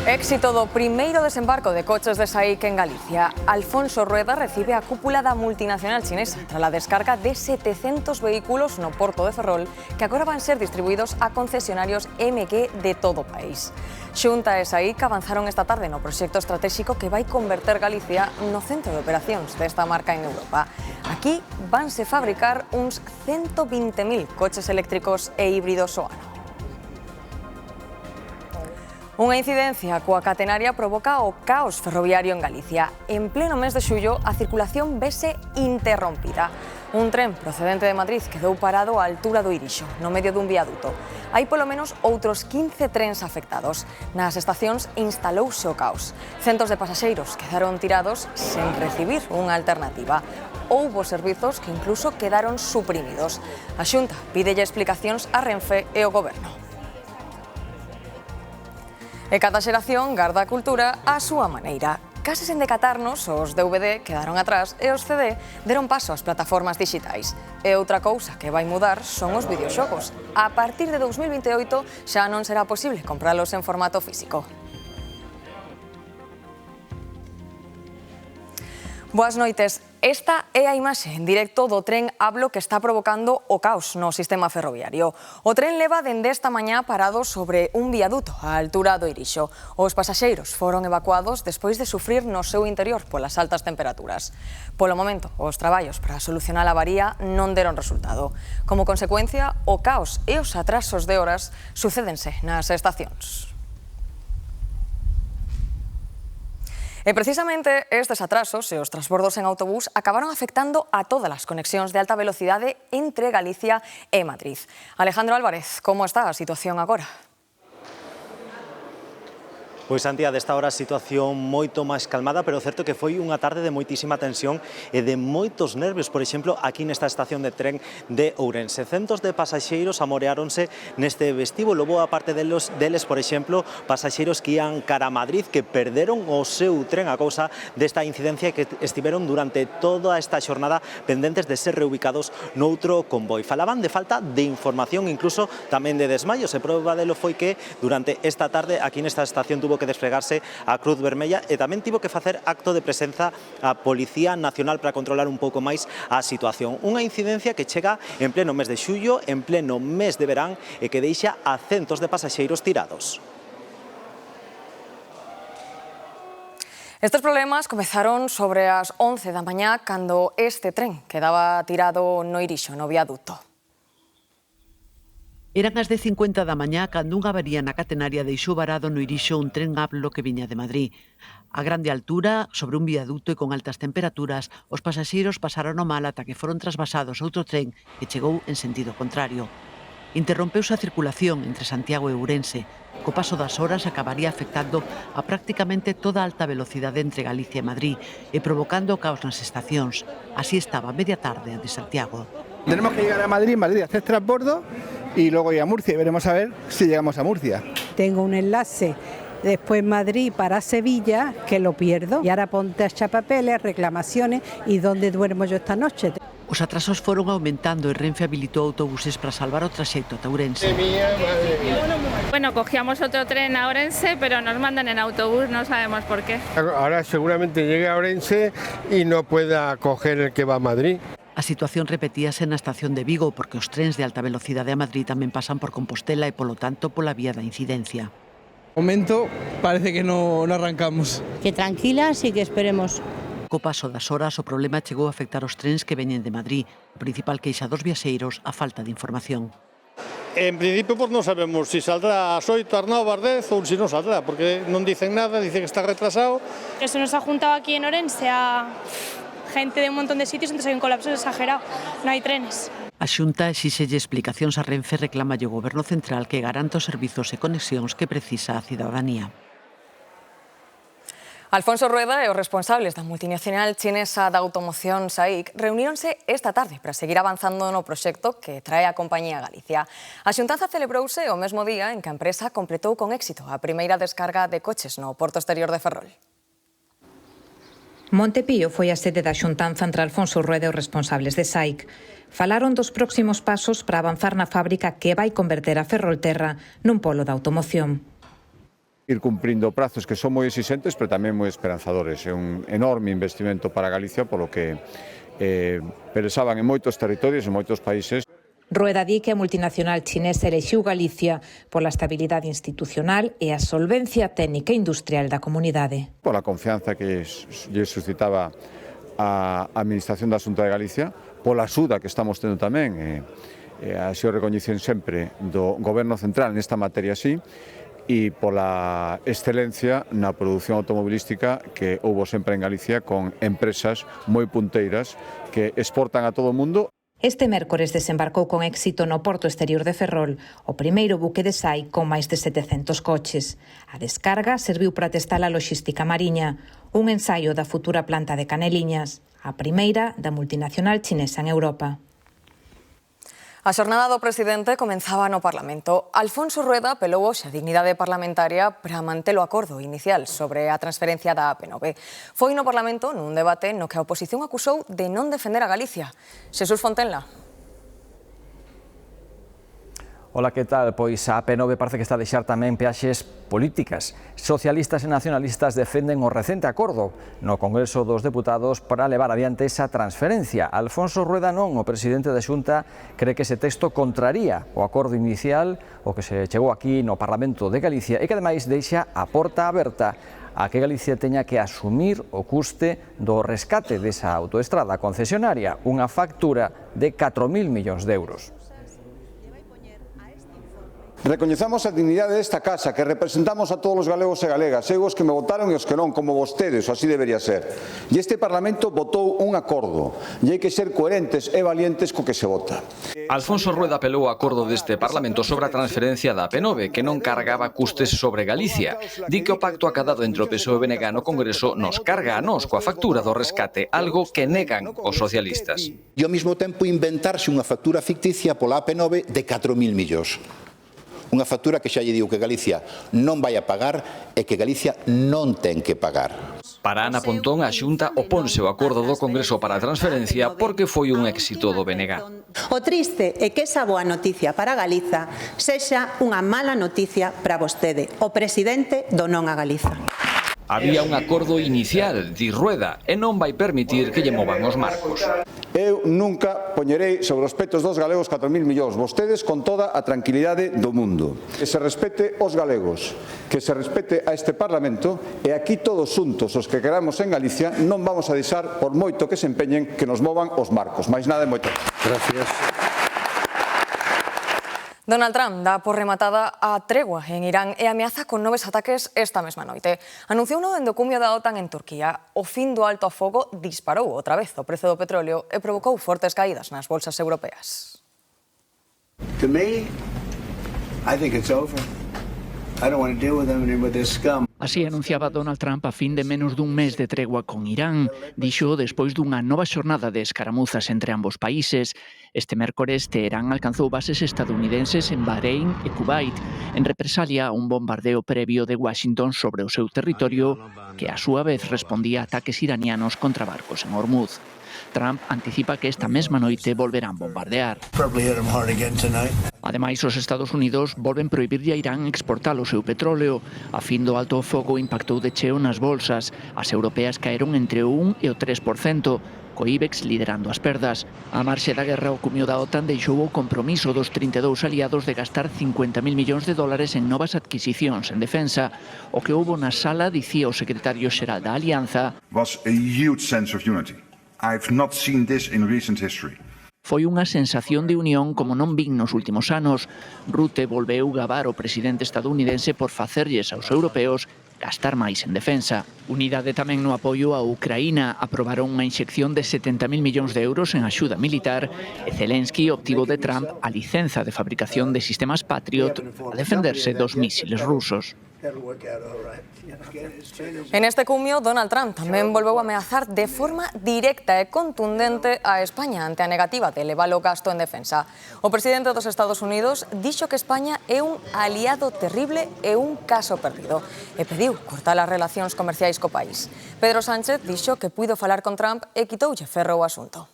Éxito do primeiro desembarco de coches de SAIC en Galicia. Alfonso Rueda recibe a cúpula da multinacional chinesa tras a descarga de 700 vehículos no porto de Ferrol que agora van ser distribuídos a concesionarios MG de todo o país. Xunta e SAIC avanzaron esta tarde no proxecto estratégico que vai converter Galicia no centro de operacións desta marca en Europa. Aquí vanse fabricar uns 120.000 coches eléctricos e híbridos ao ano. Unha incidencia coa catenaria provoca o caos ferroviario en Galicia. En pleno mes de xullo, a circulación vese interrompida. Un tren procedente de Madrid quedou parado á altura do Irixo, no medio dun viaduto. Hai polo menos outros 15 trens afectados. Nas estacións instalouse o caos. Centos de pasaxeiros quedaron tirados sen recibir unha alternativa. Houbo servizos que incluso quedaron suprimidos. A Xunta pídelle explicacións a Renfe e ao Goberno. E cada xeración garda a cultura á súa maneira. Case sen decatarnos, os DVD quedaron atrás e os CD deron paso ás plataformas digitais. E outra cousa que vai mudar son os videoxogos. A partir de 2028 xa non será posible compralos en formato físico. Boas noites. Esta é a imaxe en directo do tren Ablo que está provocando o caos no sistema ferroviario. O tren leva dende esta mañá parado sobre un viaduto á altura do Irixo. Os pasaxeiros foron evacuados despois de sufrir no seu interior polas altas temperaturas. Polo momento, os traballos para solucionar a avaría non deron resultado. Como consecuencia, o caos e os atrasos de horas sucédense nas estacións. E precisamente estes atrasos e os transbordos en autobús acabaron afectando a todas as conexións de alta velocidade entre Galicia e Madrid. Alejandro Álvarez, como está a situación agora? Pois, Santi, desta hora a situación moito máis calmada, pero certo que foi unha tarde de moitísima tensión e de moitos nervios, por exemplo, aquí nesta estación de tren de Ourense. Centos de pasaxeiros amoreáronse neste vestíbulo. Boa parte deles, por exemplo, pasaxeiros que ian cara a Madrid, que perderon o seu tren a causa desta incidencia que estiveron durante toda esta xornada pendentes de ser reubicados noutro convoi. Falaban de falta de información, incluso tamén de desmayos, e prova delo foi que durante esta tarde aquí nesta estación tuvo que desplegarse a Cruz Vermella e tamén tivo que facer acto de presenza a Policía Nacional para controlar un pouco máis a situación. Unha incidencia que chega en pleno mes de xullo, en pleno mes de verán e que deixa a centos de pasaxeiros tirados. Estes problemas comezaron sobre as 11 da mañá cando este tren quedaba tirado no Irixo, no viaduto. Eran as 10:50 da mañá cando unha avaría na catenaria deixou varado no Irixo un tren Ablo que viña de Madrid. A grande altura, sobre un viaduto e con altas temperaturas, os pasaxeiros pasaron o mal ata que foron trasvasados a outro tren que chegou en sentido contrario. Interrompeuse a circulación entre Santiago e Ourense. Co paso das horas acabaría afectando a prácticamente toda a alta velocidade entre Galicia e Madrid e provocando caos nas estacións. Así estaba a media tarde de Santiago. Tenemos que llegar a Madrid, hacer transbordo y luego ir a Murcia y veremos a ver si llegamos a Murcia. Tengo un enlace después Madrid para Sevilla que lo pierdo y ahora ponte a echar papeles, reclamaciones y dónde duermo yo esta noche. Os atrasos foron aumentando e Renfe habilitou autobuses para salvar o traxecto ata Ourense. Bueno, cogíamos otro tren a Ourense, pero nos mandan en autobús, no sabemos por qué. Ahora seguramente llegue a Ourense y no pueda coger el que va a Madrid. A situación repetíase na estación de Vigo porque os trens de alta velocidade a Madrid tamén pasan por Compostela e, polo tanto, pola vía da incidencia. De momento parece que no arrancamos. Que tranquilas e que esperemos. Co paso das horas, o problema chegou a afectar os trens que veñen de Madrid. A principal queixa dos viaxeiros, a falta de información. En principio, pues non sabemos se saldrá ás 8, ás 9, ás 10 ou se non saldrá, porque non dicen nada, dicen que está retrasado. Eso nos ha juntado aquí en Ourense a gente de un montón de sitios, entonces hay un colapso exagerado, no hay trenes. A Xunta exíxelle explicacións a Renfe e reclamalle ao Goberno Central que garanta os servizos e conexións que precisa a cidadanía. Alfonso Rueda e os responsables da multinacional chinesa da automoción SAIC reuníronse esta tarde para seguir avanzando no proxecto que trae a compañía a Galicia. A xuntanza celebrouse o mesmo día en que a empresa completou con éxito a primeira descarga de coches no porto exterior de Ferrol. Montepío foi a sede da xuntanza entre Alfonso Rueda e os responsables de SAIC. Falaron dos próximos pasos para avanzar na fábrica que vai converter a Ferrolterra nun polo da automoción. ir cumprindo prazos que son moi exigentes, pero tamén moi esperanzadores. É un enorme investimento para Galicia, polo que pensaban en moitos territorios, en moitos países. Rueda di que a multinacional chinesa elixiu Galicia pola estabilidade institucional e a solvencia técnica e industrial da comunidade. Pola confianza que lle suscitaba a Administración da Xunta de Galicia, pola axuda que estamos tendo tamén, así o recoñecen sempre do Goberno Central nesta materia así, e pola excelencia na produción automobilística que houbo sempre en Galicia con empresas moi punteiras que exportan a todo o mundo. Este mércores desembarcou con éxito no porto exterior de Ferrol o primeiro buque de SAI con máis de 700 coches. A descarga serviu para testar a loxística mariña, un ensaio da futura planta de Caneliñas, a primeira da multinacional chinesa en Europa. A xornada do presidente comenzaba no Parlamento. Alfonso Rueda apelou hoxe a dignidade parlamentaria para manter o acordo inicial sobre a transferencia da AP9. Foi no Parlamento nun debate no que a oposición acusou de non defender a Galicia. Xesús Fontenla. Ola, que tal? Pois a AP9 parece que está a deixar tamén peaxes políticas. Socialistas e nacionalistas defenden o recente acordo no Congreso dos Deputados para levar adiante esa transferencia. Alfonso Rueda non, o presidente da Xunta, cree que ese texto contraría o acordo inicial o que se chegou aquí no Parlamento de Galicia e que ademais deixa a porta aberta a que Galicia teña que asumir o custe do rescate desa autoestrada concesionaria, unha factura de 4.000 millóns de euros. Recoñezamos a dignidade desta casa, que representamos a todos os galegos e galegas, eu os que me votaron e os que non, como vostedes, así debería ser. E este Parlamento votou un acordo, e hai que ser coherentes e valientes co que se vota. Alfonso Rueda apelou ao acordo deste Parlamento sobre a transferencia da AP9, que non cargaba custes sobre Galicia. Di que o pacto acadado entre o PSOE e BNG no Congreso nos carga a nós coa factura do rescate, algo que negan os socialistas. E ao mesmo tempo inventarse unha factura ficticia pola AP9 de 4.000 millóns. Unha factura que xa lle digo que Galicia non vai a pagar e que Galicia non ten que pagar. Para Ana Pontón, a Xunta oponse ao acordo do Congreso para a transferencia porque foi un éxito do BNG. O triste é que esa boa noticia para Galiza sexa unha mala noticia para vostede, o presidente do Non a Galiza. Había un acordo inicial, di Rueda, e non vai permitir que lle movan os marcos. Eu nunca poñerei sobre os petos dos galegos 4.000 millóns, vostedes con toda a tranquilidade do mundo. Que se respete os galegos, que se respete a este Parlamento e aquí todos xuntos os que queramos en Galicia non vamos a deixar, por moito que se empeñen, que nos movan os marcos. Mais nada e moito. Gracias. Donald Trump dá por rematada a tregua en Irán e ameaza con noves ataques esta mesma noite. Anunciouno dende o cumio da OTAN en Turquía. O fin do alto a fogo disparou outra vez o prezo do petróleo e provocou fortes caídas nas bolsas europeas. To me, I think it's over. I don't want to deal with them anymore with this scum. Así anunciaba Donald Trump a fin de menos dun mes de tregua con Irán. Dixo despois dunha nova xornada de escaramuzas entre ambos países. Este mércores, Teherán alcanzou bases estadounidenses en Bahrein e Kuwait, en represalia a un bombardeo previo de Washington sobre o seu territorio, que a súa vez respondía a ataques iranianos contra barcos en Hormuz. Trump anticipa que esta mesma noite volverán bombardear. Ademais, os Estados Unidos volven prohibirlle a Irán exportar o seu petróleo. A fin do alto fogo impactou de cheo nas bolsas. As europeas caeron entre o 1 e o 3%, co IBEX liderando as perdas. A marxe da guerra, o cumio da OTAN deixou o compromiso dos 32 aliados de gastar 50.000 millóns de dólares en novas adquisicións en defensa. O que houbo na sala, dicía o secretario xeral da Alianza, was a huge sense of unity. I've not seen this in recent history. Foi unha sensación de unión como non vin nos últimos anos. Rutte volveu gabar o presidente estadounidense por facerlles aos europeos gastar máis en defensa. Unidade tamén no apoio a Ucraína. Aprobaron unha inxección de 70.000 millóns de euros en axuda militar e Zelensky obtivo de Trump a licenza de fabricación de sistemas Patriot a defenderse dos mísiles rusos. En este cumio, Donald Trump tamén volveu a ameazar de forma directa e contundente a España ante a negativa de elevar o gasto en defensa. O presidente dos Estados Unidos dixo que España é un aliado terrible e un caso perdido e pediu cortar as relacións comerciais co país. Pedro Sánchez dixo que puido falar con Trump e quitoulle ferro o asunto.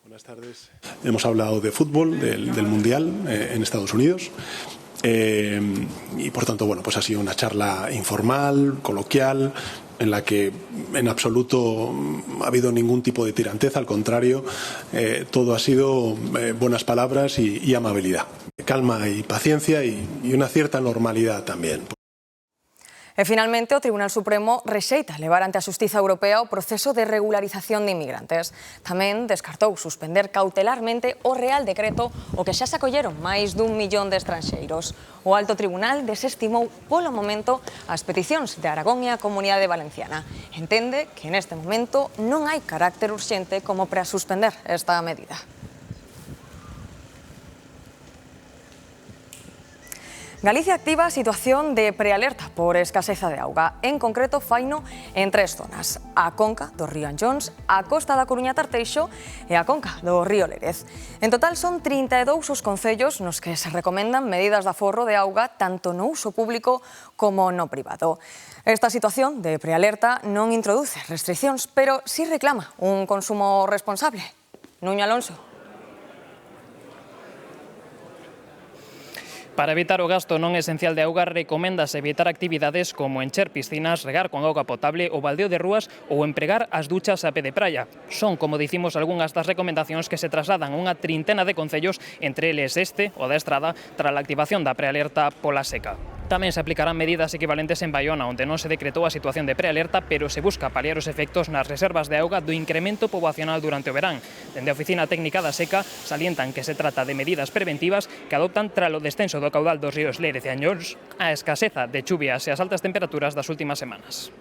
Buenas tardes. Hemos hablado de fútbol, del Mundial en Estados Unidos. y por tanto, bueno, pues ha sido una charla informal, coloquial, en la que en absoluto ha habido ningún tipo de tiranteza, al contrario, todo ha sido buenas palabras y amabilidad, calma y paciencia y una cierta normalidad también. E finalmente o Tribunal Supremo rexeita levar ante a Xustiza Europea o proceso de regularización de inmigrantes. Tamén descartou suspender cautelarmente o Real Decreto o que xa se acolleron máis d'1 millón de estranxeiros. O Alto Tribunal desestimou polo momento as peticións de Aragón e a Comunidade Valenciana. Entende que neste momento non hai carácter urxente como para suspender esta medida. Galicia activa a situación de prealerta por escaseza de auga. En concreto, faino en 3 zonas. A conca do río Anllóns, a costa da Coruña Tarteixo e a conca do río Lérez. En total son 32 os concellos nos que se recomendan medidas de aforro de auga tanto no uso público como no privado. Esta situación de prealerta non introduce restriccións, pero sí reclama un consumo responsable. Nuño Alonso. Para evitar o gasto non esencial de auga, recoméndase evitar actividades como encher piscinas, regar con auga potable, o baldeo de rúas ou empregar as duchas a pé de praia. Son, como dicimos, algunhas das recomendacións que se trasladan a unha trintena de concellos, entre eles este, o da Estrada, tras a activación da prealerta pola seca. Tamén se aplicarán medidas equivalentes en Baiona, onde non se decretou a situación de prealerta, pero se busca paliar os efectos nas reservas de auga do incremento poboacional durante o verán. Dende a Oficina Técnica da Seca salientan que se trata de medidas preventivas que adoptan tras o descenso do caudal dos ríos Lérez e Anllóns, a escaseza de chuvias e as altas temperaturas das últimas semanas.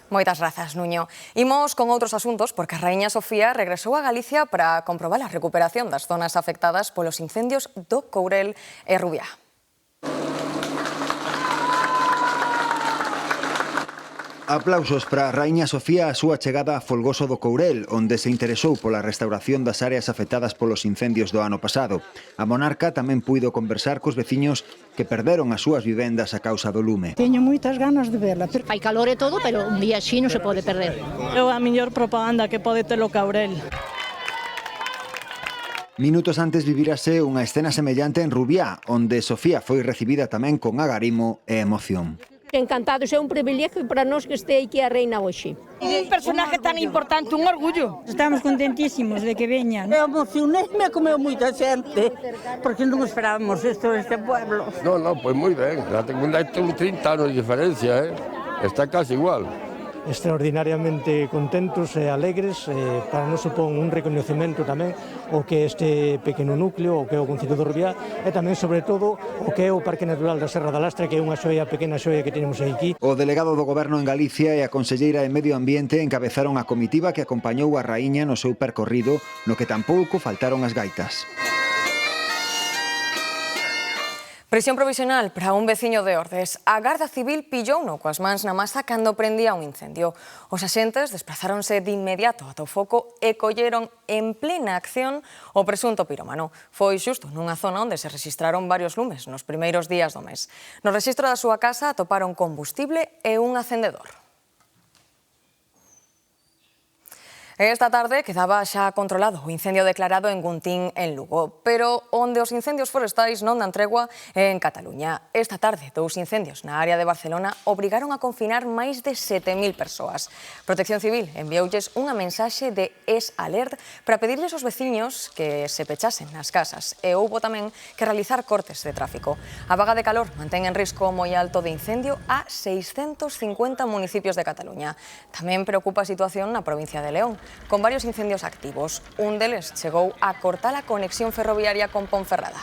Moitas grazas, Nuño. Imos con outros asuntos porque a Raíña Sofía regresou a Galicia para comprobar a recuperación das zonas afectadas polos incendios do Courel e Rubiá. Aplausos para a Raíña Sofía a súa chegada a Folgoso do Courel, onde se interesou pola restauración das áreas afectadas polos incendios do ano pasado. A monarca tamén puido conversar cos veciños que perderon as súas vivendas a causa do lume. Teño moitas ganas de verla. Fai calor e todo, pero un día así non se pode perder. É a mellor propaganda que pode ter o Courel. Minutos antes vivirase unha escena semellante en Rubiá, onde Sofía foi recibida tamén con agarimo e emoción. Encantados, é un privilegio para nós que este aquí a reina hoxe. Un personaje tan importante, un orgullo. Estamos contentísimos de que veñan. Emocionéme como moita xente, porque non esperábamos isto neste pueblo. No, pues moi ben. La segunda é un 30 anos de diferencia, Está casi igual. Extraordinariamente contentos e alegres, para nós supón un recoñecemento tamén o que este pequeno núcleo, o que é o Concello de Rubiá, e tamén, sobre todo, o que é o Parque Natural da Serra da Lastra, que é unha xoia, pequena xoia que tenemos aquí. O delegado do Goberno en Galicia e a conselleira de Medio Ambiente encabezaron a comitiva que acompañou a raíña no seu percorrido, no que tampouco faltaron as gaitas. Prisión provisional para un veciño de Ordes. A Garda Civil pillouno coas mans na masa cando prendía un incendio. Os axentes desplazáronse de inmediato ata o foco e colleron en plena acción o presunto pirómano. Foi xusto nunha zona onde se rexistraron varios lumes nos primeiros días do mes. No rexistro da súa casa atoparon combustible e un acendedor. Esta tarde quedaba xa controlado o incendio declarado en Guntín, en Lugo, pero onde os incendios forestais non dan tregua é en Cataluña. Esta tarde, 2 incendios na área de Barcelona obrigaron a confinar máis de 7.000 persoas. Protección Civil envioulles unha mensaxe de S-Alert para pedirlles aos veciños que se pechasen nas casas e houbo tamén que realizar cortes de tráfico. A vaga de calor mantén en risco moi alto de incendio a 650 municipios de Cataluña. Tamén preocupa a situación na provincia de León, con varios incendios activos. Un deles chegou a cortar a conexión ferroviaria con Ponferrada.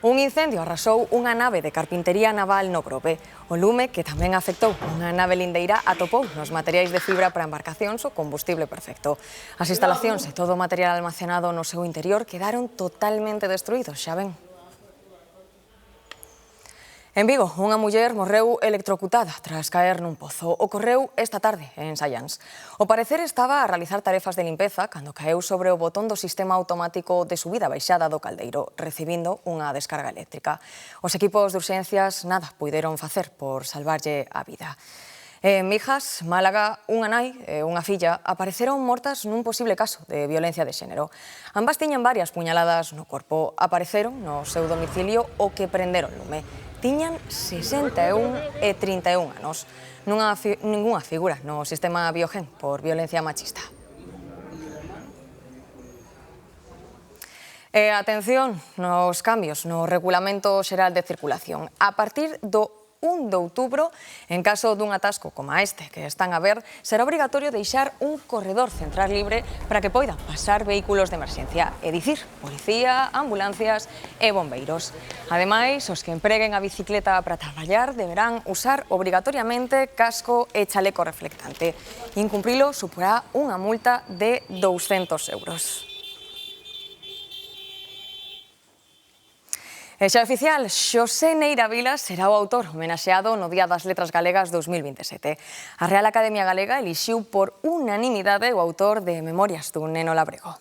Un incendio arrasou unha nave de carpintería naval no Grove. O lume, que tamén afectou unha nave lindeira, atopou nos materiais de fibra para embarcacións o combustible perfecto. As instalacións e todo o material almacenado no seu interior quedaron totalmente destruídos, xa ven. En Vigo, unha muller morreu electrocutada tras caer nun pozo. Ocorreu esta tarde en Sallans. O parecer estaba a realizar tarefas de limpeza cando caeu sobre o botón do sistema automático de subida e baixada do caldeiro, recibindo unha descarga eléctrica. Os equipos de urxencias nada puideron facer por salvarlle a vida. En Mijas, Málaga, unha nai e unha filla apareceron mortas nun posible caso de violencia de xénero. Ambas tiñan varias puñaladas no corpo. Apareceron no seu domicilio o que prenderon lume. Tiñan 61 e 31 anos. Ningunha figura no sistema Biogen por violencia machista. E atención nos cambios no Regulamento Xeral de Circulación. A partir do 1 de outubro, en caso dun atasco como este que están a ver, será obrigatorio deixar un corredor central libre para que poidan pasar vehículos de emerxencia, é dicir, policía, ambulancias e bombeiros. Ademais, os que empreguen a bicicleta para traballar deberán usar obrigatoriamente casco e chaleco reflectante. Incumprilo suporá unha multa de 200 euros. E xa oficial, Xosé Neira Vilas será o autor homenaxeado no Día das Letras Galegas 2027. A Real Academia Galega elixiu por unanimidade o autor de Memorias dun neno labrego.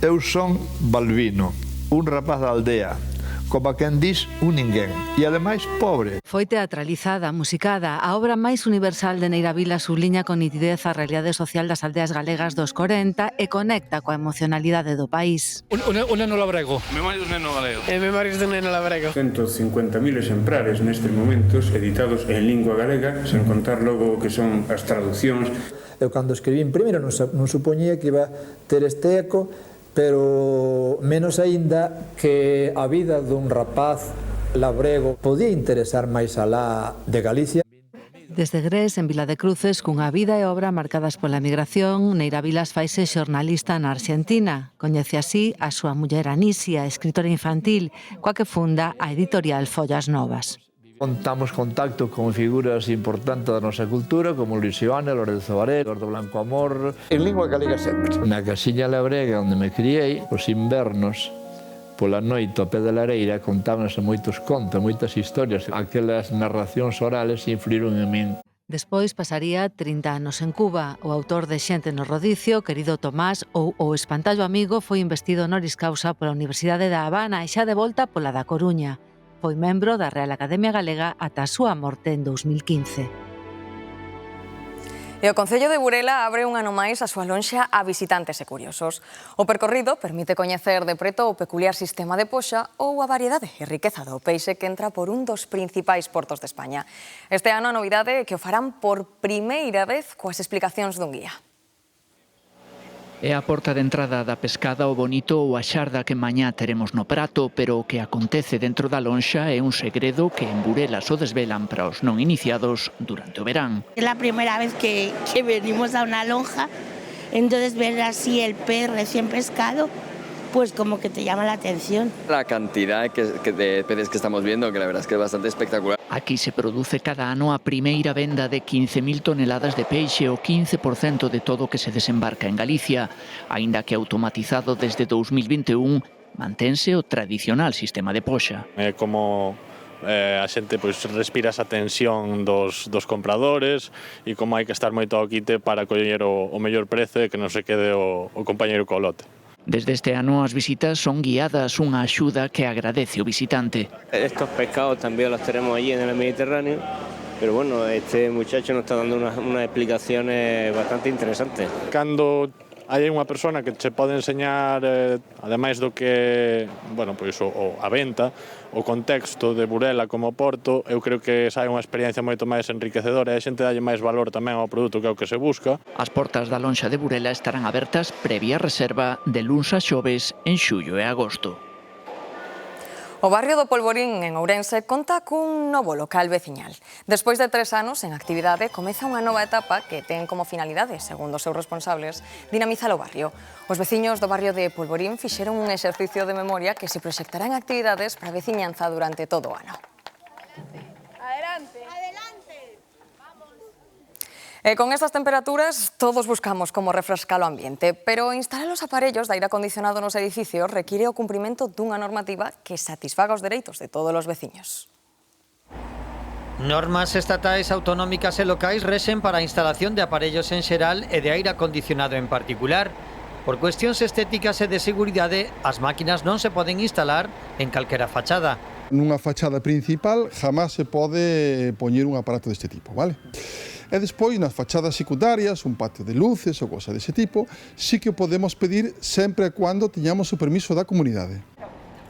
Eu son Balbino, un rapaz da aldea, como a quen dis un ninguén, e ademais pobre. Foi teatralizada, musicada, a obra máis universal de Neira Vilas subliña con nitidez a realidade social das aldeas galegas dos 40 e conecta coa emocionalidade do país. Un neno labrego. Memorias dun neno galego. Memorias dun neno labrego. 150.000 exemplares nestes momentos editados en lingua galega, sen contar logo o que son as traducións. Eu cando escribín primeiro non supoñía que iba ter este eco, pero menos aínda que a vida dun rapaz labrego podía interesar máis alá de Galicia. Desde Gres, en Vila de Cruces, cunha vida e obra marcadas pola migración, Neira Vilas faise xornalista na Arxentina. Coñece así a súa muller Anisia, escritora infantil, coa que funda a editorial Follas Novas. Contamos contacto con figuras importantes da nosa cultura, como Luis Ivane, Lorenzo Varela, Gordo Blanco Amor. En lingua galega sempre. Na casiña labrega onde me criei, os invernos, pola noite ao pé da lareira, contábanse moitos contos, moitas historias. Aquelas narracións orales influíron en min. Despois pasaría 30 anos en Cuba. O autor de Xente no Rodicio, Querido Tomás, ou O Espantallo Amigo, foi investido honoris causa pola Universidade da Habana e xa de volta pola da Coruña. Foi membro da Real Academia Galega ata a súa morte en 2015. E o Concello de Burela abre un ano máis a súa lonxa a visitantes e curiosos. O percorrido permite coñecer de preto o peculiar sistema de poxa ou a variedade e riqueza do peixe que entra por un dos principais portos de España. Este ano a novidade é que o farán por primeira vez coas explicacións dun guía. É a porta de entrada da pescada, o bonito ou a xarda que mañá teremos no prato, pero o que acontece dentro da lonxa é un segredo que en Burela só desvelan para os non iniciados durante o verán. É a primeira vez que venimos a unha lonja, entonces ver así el pez recién pescado, pues como que te llama la atención. La cantidad de peces que estamos viendo, que la verdad es que es bastante espectacular. Aquí se produce cada ano a primeira venda de 15.000 toneladas de peixe, o 15% de todo o que se desembarca en Galicia, aínda que automatizado desde 2021, mantense o tradicional sistema de poxa. É como a xente respira esa tensión dos compradores e como hai que estar moito ao quite para coller o mellor prezo e que non se quede o compañeiro co lote. Desde este ano as visitas son guiadas, unha axuda que agradece o visitante. Estos pescados también los tenemos allí en el Mediterráneo, pero bueno, este muchacho nos está dando unas explicaciones bastante interesantes. Cando hai unha persona que che pode enseñar, ademais do que, bueno, pois a venta, o contexto de Burela como porto, eu creo que esa é unha experiencia moito máis enriquecedora e a xente dalle máis valor tamén ao produto que é o que se busca. As portas da lonxa de Burela estarán abertas previa reserva de luns a xoves en xullo e agosto. O barrio do Polvorín, en Ourense, conta cun novo local veciñal. Despois de 3 anos en actividade, comeza unha nova etapa que ten como finalidade, segundo os seus responsables, dinamizar o barrio. Os veciños do barrio de Polvorín fixeron un exercicio de memoria que se proxectará en actividades para a veciñanza durante todo o ano. Adelante. E con estas temperaturas, todos buscamos como refrescar o ambiente, pero instalar os aparellos de aire acondicionado nos edificios require o cumprimento dunha normativa que satisfaga os dereitos de todos os veciños. Normas estatais, autonómicas e locais rexen para a instalación de aparellos en xeral e de aire acondicionado en particular. Por cuestións estéticas e de seguridade, as máquinas non se poden instalar en calquera fachada. Nunha fachada principal jamás se pode poñer un aparato deste tipo, vale? E despois, nas fachadas secundarias, un patio de luces ou cosa dese tipo, sí que o podemos pedir sempre e cando teñamos o permiso da comunidade.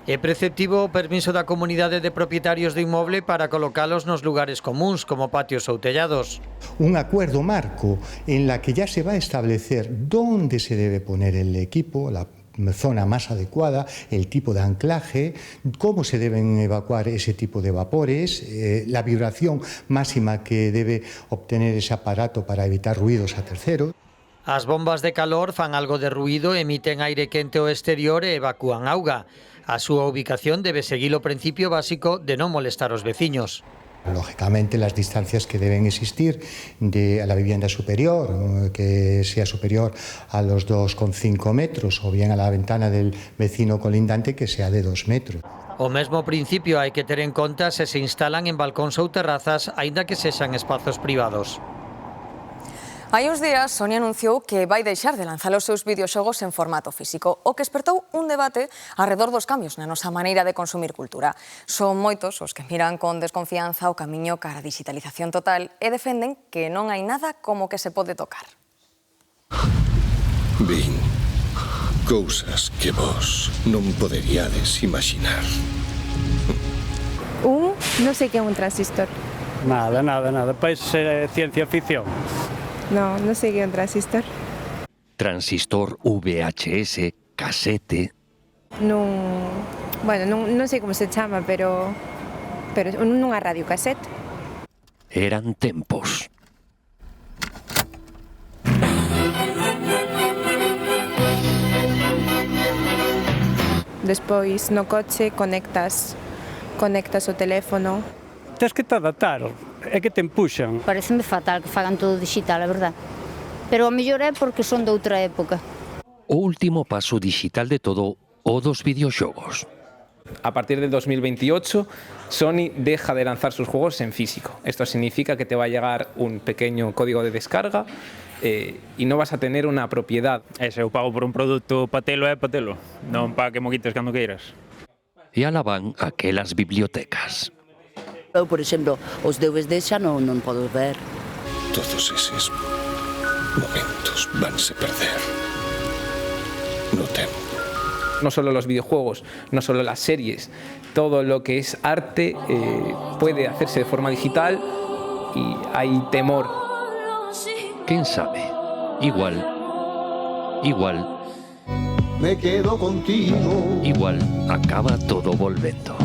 É preceptivo o permiso da comunidade de propietarios do inmoble para colocalos nos lugares comuns, como patios ou tellados. Un acuerdo marco en la que ya se va a establecer dónde se debe poner el equipo, la zona más adecuada, el tipo de anclaje, cómo se deben evacuar ese tipo de vapores, la vibración máxima que debe obtener ese aparato para evitar ruidos a terceros. As bombas de calor fan algo de ruído, emiten aire quente ao exterior e evacúan auga. A súa ubicación debe seguir o principio básico de non molestar os veciños. Lógicamente, las distancias que deben existir a la vivienda superior, que sea superior a los 2,5 metros, o bien a la ventana del vecino colindante, que sea de 2 metros. O mesmo principio hai que ter en conta se se instalan en balcóns ou terrazas, aínda que sexan espazos privados. Hai uns días, Sony anunciou que vai deixar de lanzar os seus videoxogos en formato físico, o que espertou un debate alrededor dos cambios na nosa maneira de consumir cultura. Son moitos os que miran con desconfianza o camiño cara a digitalización total e defenden que non hai nada como que se pode tocar. Vin cousas que vos non poderíades imaginar. Non sei que é un transistor. Nada. Pois é ciencia ficción. Non sei que é un transistor. Transistor, VHS, casete... Non sei como se chama, pero nunha radiocasete. Eran tempos. Despois, no coche, conectas o teléfono. Tens que te adaptar, é que te empuxan. Pareceme fatal que fagan todo digital, a verdad. Pero a mellor é porque son de outra época. O último paso digital de todo o dos videoxogos. A partir del 2028, Sony deja de lanzar sus juegos en físico. Esto significa que te va a llegar un pequeño código de descarga y no vas a tener una propiedad. Se eu pago por un produto para telo, non para que mo quites cando queiras. E alá van aquelas bibliotecas. Eu, por exemplo, os DVD xa non podo ver. Todos eses momentos vanse perder no tempo. No solo los videojuegos, no solo las series, todo lo que es arte puede hacerse de forma digital y hay temor. ¿Quién sabe? Igual. Me quedo contigo. Igual acaba todo volvendo.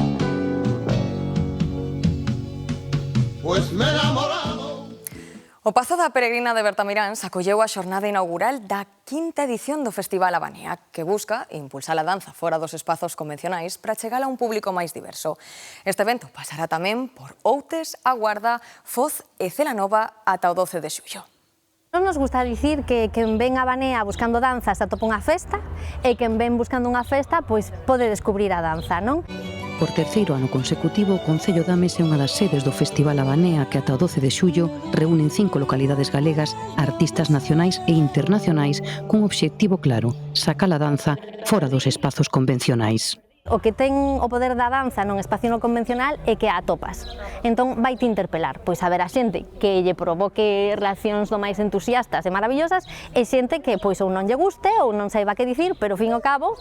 Pues me he enamorado. O Pazo da Peregrina de Bertamiráns acolleu a xornada inaugural da 5ª edición do Festival Abanea, que busca impulsar a danza fora dos espazos convencionais para chegar a un público máis diverso. Este evento pasará tamén por Outes, A Guarda, Foz e Celanova ata o 12 de xullo. Non nos gusta dicir que quen ven a Abanea buscando danza se atopa unha festa e quen ven buscando unha festa pois pode descubrir a danza, non? Por terceiro ano consecutivo, o Concello de Ames é unha das sedes do Festival Abanea que ata o 12 de xullo reúnen 5 localidades galegas a artistas nacionais e internacionais cun obxectivo claro, sacar a danza fora dos espazos convencionais. O que ten o poder da danza nun espacio non convencional é que a atopas. Entón vai te interpelar, pois a ver a xente que lle provoque reaccións do máis entusiastas e maravillosas e xente que pois ou non lle guste ou non saiba que dicir, pero ao fin e ao cabo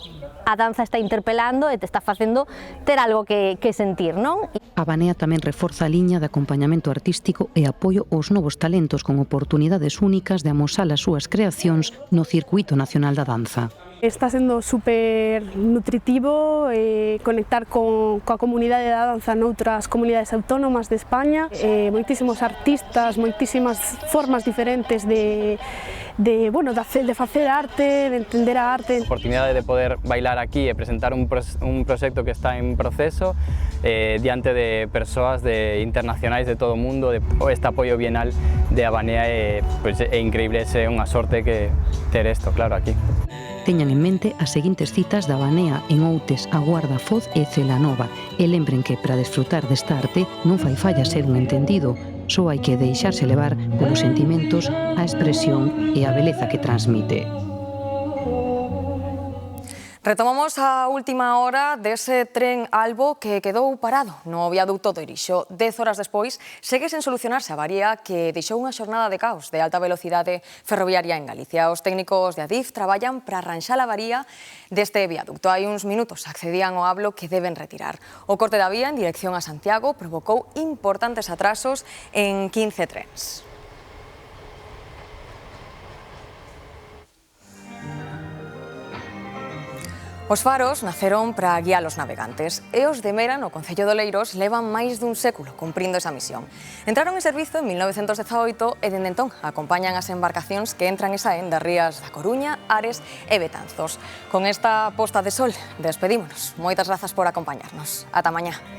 a danza está interpelando e te está facendo ter algo que sentir, non? A Abanea tamén reforza a liña de acompañamento artístico e apoio aos novos talentos con oportunidades únicas de amosar as súas creacións no Circuito Nacional da Danza. Está sendo super nutritivo conectar coa comunidade da danza noutras comunidades autónomas de España, moitísimos artistas, moitísimas formas diferentes de facer arte, de entender a arte. A oportunidade de poder bailar aquí e presentar un proxecto que está en proceso diante de persoas internacionais de todo o mundo, este apoio bienal de Abanea é increíble, é unha sorte que ter isto, claro, aquí. Teñan en mente as seguintes citas da Abanea en Outes, A Guarda, Foz e Celanova e lembren que para desfrutar desta arte non fai falla ser un entendido, só hai que deixarse levar polos sentimentos, a expresión e a beleza que transmite. Retomamos a última hora dese tren Albo que quedou parado no viaducto do Irixo. 10 horas despois, segue sen solucionarse a avaría que deixou unha xornada de caos de alta velocidade ferroviaria en Galicia. Os técnicos de Adif traballan para arranxar a avaría deste viaducto. Hai uns minutos accedían ao hablo que deben retirar. O corte da vía en dirección a Santiago provocou importantes atrasos en 15 trens. Os faros naceron para guiar os navegantes e os de Mera, no Concello de Oleiros, levan máis dun século cumprindo esa misión. Entraron en servizo en 1918 e dende entón acompañan as embarcacións que entran e saen das rías da Coruña, Ares e Betanzos. Con esta posta de sol despedímonos. Moitas grazas por acompañarnos. Ata mañá.